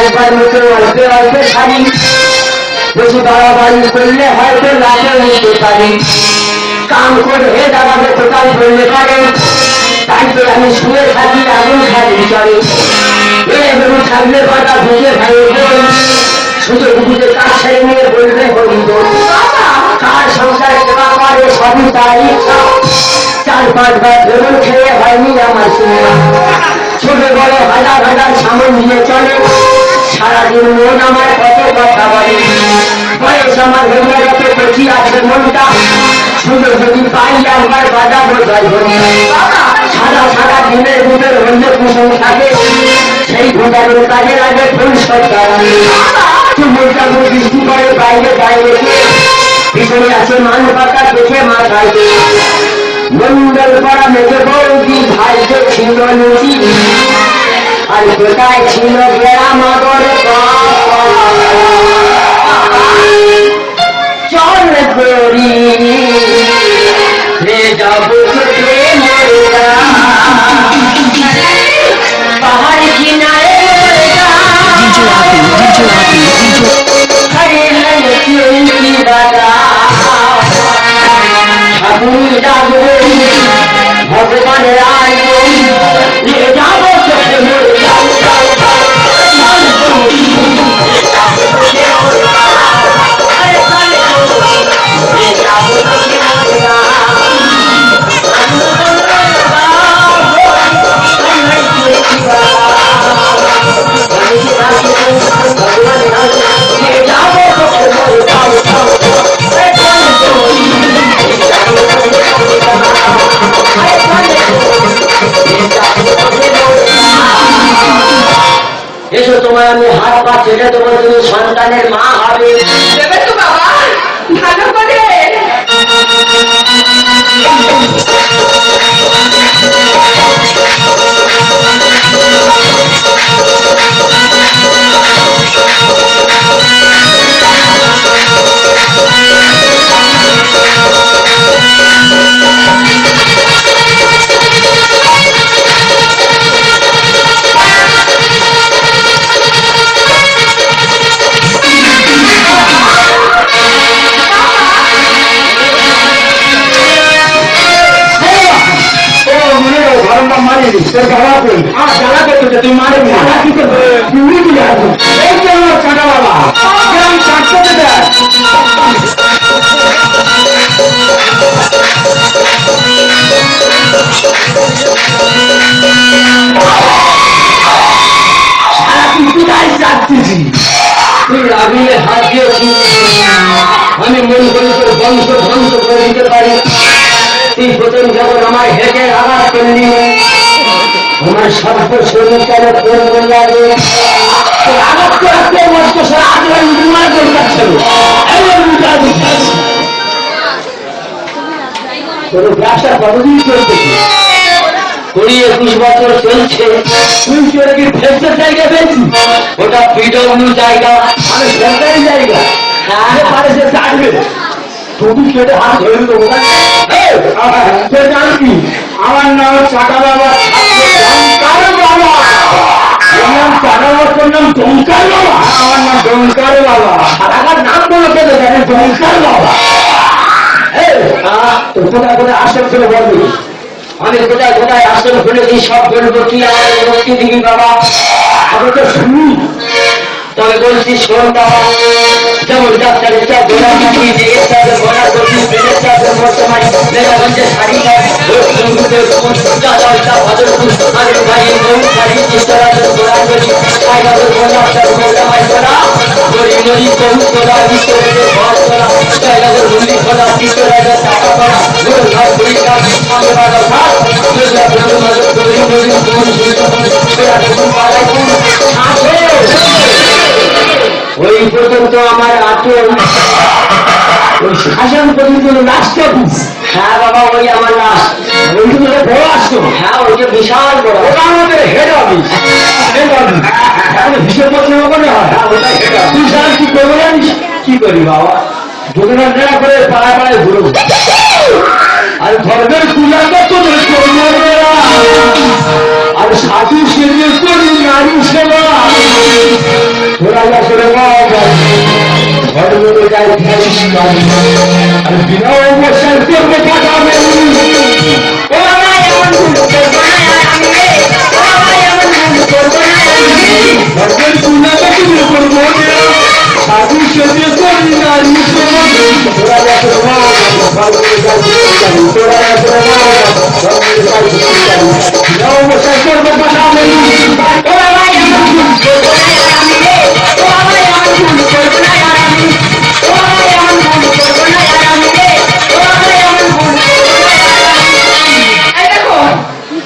একবার মতো অল্পে অল্পে ছাড়ি, বেশি বাড়াবাড়ি করলে হয়তো লাটে হতে পারি। কাম করে দাঁড়াবে কোথায় করলে পারে, তাই তো আমি শুয়ে থাকি আগুন খালি চলে। এগুলো থাকলে কথা বুঝে ভাই শুধু বুঝে কাজ ছেড়ে নিয়ে বলবে হইব। কার সংসার সেবা করে সবই তার ইচ্ছা। 4-5 বার ভেবন খেয়ে হয়নি আমার সিনেমা। ছোট বড় হাজার হাজার সামন নিয়ে চলে, সারাদিন মন আমার কত কথা বলে। বয়স আমার ভেঙে গেছে, বেশি আছে মনটা, শুধু যদি পাই একবার বাজাবো জয় হরি। সারা সারা দিনের ভিতর অন্য কুসুম থাকে, সেই ভোটারের কাজে লাগে ফুল সরকার। চুমুরটা বৃষ্টি করে বাইরে বাইরে পিছনে আছে মান পাতা দেখে মাথায় মন্ডল পাড়া মেঘে বৌদি ভাইকে ছিল নদী, আর কোথায় ছিল গ্রামাগর চল করি যাব পাহাড় কিনারে DJ Rafi, DJ Rafi, DJ. Hare Hare চলতি দাদা ঠাকুর যাবো ভগবানের আয় নিয়ে যাবো চলে মরে এসো তোমার আমি হাত পা ছেড়ে দেবো, তুমি সন্তানের মা হবে। দেবে তো বাবা? ভালো করে তুই মারে চাটা বাবা আমি চাটতে দেয় তুই আগুনে হাত দিয়েছিস আমি মন করি তোর বংশ ধ্বংস করে দিতে পারি তুই প্রথম যখন আমার হেঁটে আঘাত করলি আমার সর্ব শরীর কেন করবো লাগে আঘাত করতে মস্ত সারা আগ্রহ উন্মার দরকার ছিল তোর ব্যবসা কতদিন চলতেছে 20-21 বছর চলছে তুই চলে কি ফেসের জায়গা পেয়েছি ওটা পিডব্লিউ জায়গা মানে সরকারি জায়গা পারে সে চাটবে তুমি কেটে হাত ধরে দেবো জানো কি আমার নাম চাকা বাবা বাবা চাকা বাবার নাম ডঙ্কার বাবা আমার নাম ডঙ্কার বাবা সারাকার নাম বলো কেন জানেন ডঙ্কার বাবা তো কোথায় কোথায় আসল ছিল বলবি আমি কোথায় কোথায় আসল খুলেছি সব বলবো কি আমার মুক্তি দিবি বাবা আমি তো শুনি তবে বলছি শোন বাবা যেমন ডাক্তারের চাপ গোলা মাটি দিয়ের চাপে গোলা করছি পেটের চাপে বর্তমানে মেঘাগঞ্জের শাড়ি আমি ভাই শাড়ি চিত্তরাজের গোলা করি পাইগাজের গোলা গোলা মাই করা গড়ি গড়ি বহু গোলা বিশ্বরের ঘর করা জায়গাদের মুন্ডি খোলা চিত্তরাজের টাকা করা গোল ঘর ঘুরি কাজ সঙ্গে বাজা ভাত দুর্গা প্রভু নজর গড়ি গড়ি ওই পর্যন্ত আমার আচরণ ওই শাসন পর্যন্ত লাস্টে হ্যাঁ বাবা ওই আমার লাশ ওইগুলো বড় আসতো হ্যাঁ ওইটা বিশাল বড় ওটা আমাদের হেড অফিস হিসেব পত্র ওখানে হয় ওটাই হেড অফিস তুই সারা কি করবো জানিস কি করি বাবা যোজনা নেওয়া করে পাড়ায় পাড়ায় ঘুরবো আর ধর্মের পূজা করতো আর সাধু সেজে করি নারী সেবা তোরা যা করে ধর্মের যায় আর বিনা অবসর করবে কাটাবে ধর্মের পূজা করবো সাধু সেজে করি নারী সেবা তোরা যা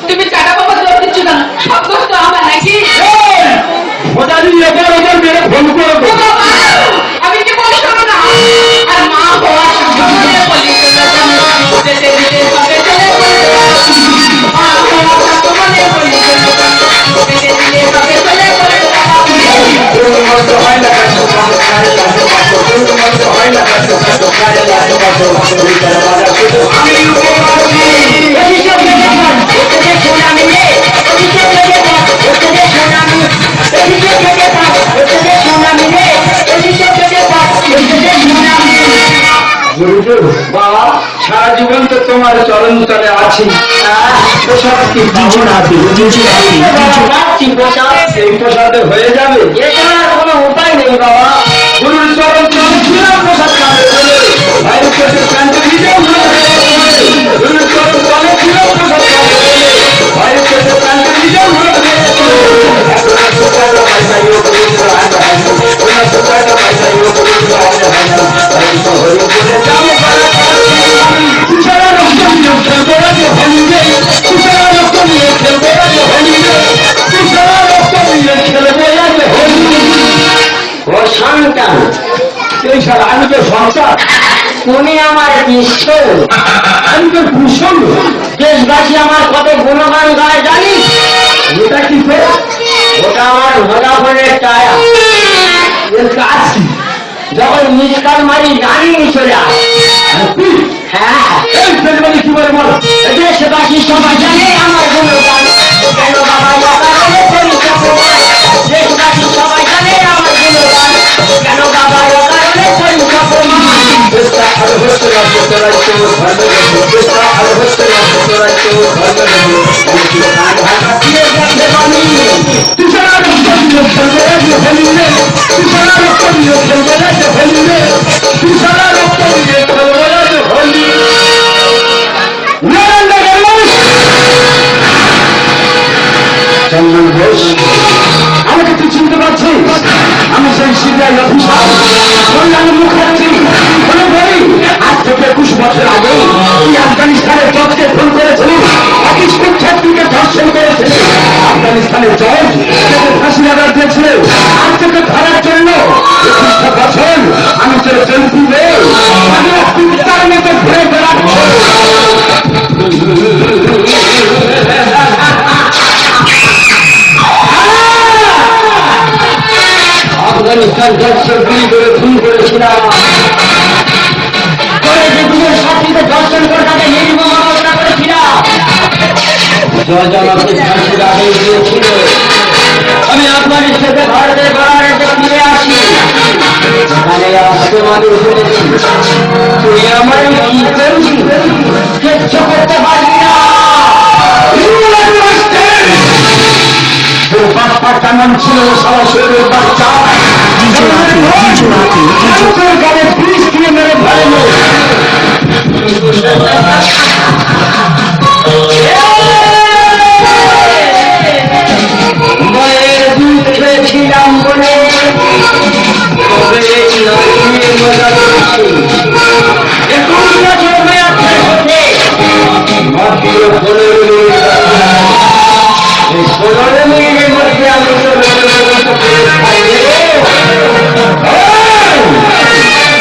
তুমি চাটা বাবা জোর দিচ্ছ না সব দোষ তো আমার নাকি আমি কি বলি শোনো না আর মা হওয়ার সঙ্গে বলি যেতে দিতে সবে চলে মা হওয়ার সঙ্গে বলি যেতে দিতে সবে চলে বাবা সারা জীবন তো তোমার চরণ তলে আছি সেই প্রসাদে হয়ে যাবে কোনো উপায় নেই বাবা গুরুর চরণ প্রসাদ খাবে ভাইয়ের কাছে প্রান্তে নিজেও গুরুর চরণ তলে ছিল প্রসাদ খাবে ভাইয়ের কাছে প্রান্তে নিজেও সন্তান আমি তো সন্তান তুমি আমার কৃষ্ণ, আমি তো ভূষণ। দেশবাসী আমার কত গুণগান গায় জানিস? ওটা কি তো? ওটা আমার ভোডাফোনের টায়া। আছি যখন মিসকাল মারি গাড়ি চলে আসে। হ্যাঁ, এই বেলবাড়ি কি বলে বল? দেশবাসী সবাই জানে আমার গুণগান, কেন বাবা অকারণে করিস অপমান? দেশবাসী সবাই জানে আমার গুণগান, কেন বাবা অকারণে করিস অপমান? চন্দন ঘোষ, আমাকে তুই চিনতে পারছিস? আমি সেই সিবিআই অফিসার কল্যাণ মুখার্জি। বলে বলি, আজ থেকে 21 বছর আগে তুই আফগানিস্তানের জজকে ফোন করেছিলি, অফিস ছাত্রীকে ধর্ষণ করেছিলি। আফগানিস্তানের জজ তোকে ফাঁসি লাগার দিয়েছিল। আজ থেকে ধরার জন্য 21টা বছর আমি তোর জন্তুলে তার মতো ঘুরে বেড়াচ্ছি। আফগানিস্তান জজকে গুলি করে খুন করেছিলাম। কলেজে ছাত্রীকে ধর্ষণ করে তাকে নির্মম অবস্থা করেছিলাম। জজ আমাকে ফাঁসির আদেশ দিয়েছিল। আমি আফগানিস্তানে ভারতের বর্ডারে ফিরে আসি। এখানে আসতে আমি শুনেছি তুই আমার কি করবি? কিচ্ছু করতে পারবি না। তোর বাচ্চাটার নাম ছিল সরাসরি বাচ্চা। তোর গালে বিষ দিয়ে মেরে ফেললো। মায়ের দুধ খেয়েছিলাম বলে তবে এই নদীর মজা করছি। 21 বছর মেয়াদ শেষ হতে মাত্র 15 মিনিট। এই 15 মিনিটের মধ্যে আমি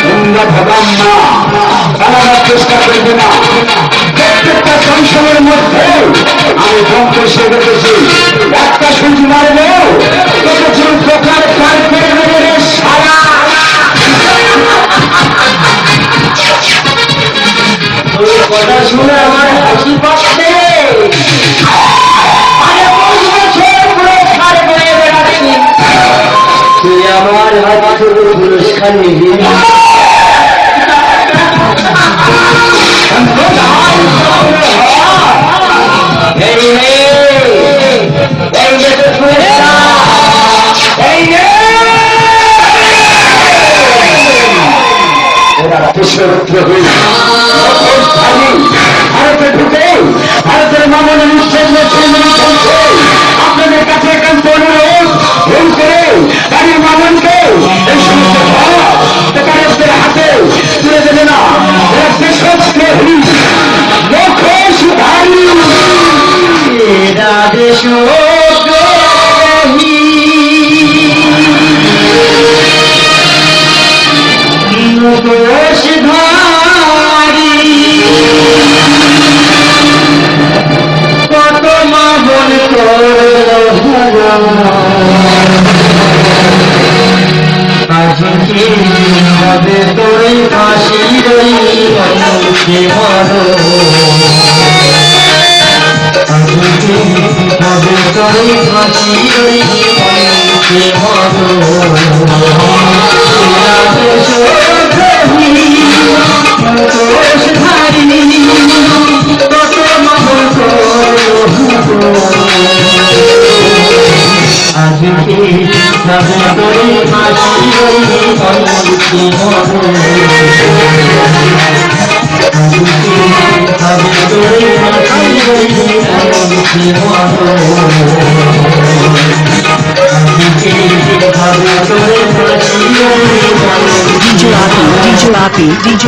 তোমরা ভাবলাম না, চালানোর চেষ্টা করবে না। প্রত্যেকটা সংসদের মধ্যে আমি বন্ধ সে দেখেছি। একটা সুযোগ মারবে দেখেছি প্রকার কার করে সারা। তোর কথা শুনে আমার হাসি পাচ্ছে। আরে 5 বছর পুরো ছাড় করে বেড়াচ্ছি, তুই আমার হাত থেকে পুরস্কার নিবি। ভারতে ঢুকে ভারতের মামলা নিশ্চয় চলছে। আপনাদের কাছে একান্ত অনুরোধ, ভুল করে বাড়ির মামনকে এই সমস্ত বেকারদের হাতে তুলে দেবে না। এরা দেশদ্রোহী, লোকসুধারী। এরা দেশদ্রোহী, দোষধারী, কত মা বোন আজকে হবে তোর ফাঁসির মঞ্চে মরো। আজকে হবে তোর ফাঁসির মঞ্চে মরো। কত মা বোন আজকে যাবে তোরে ফাঁসি মঞ্চে মরো। আজকে যাবে তোরে ফাঁসি মঞ্চে মরো। আজকে যাবে তোরে ফাঁসি মঞ্চে মরো। DJ Rafi, DJ Rafi, DJ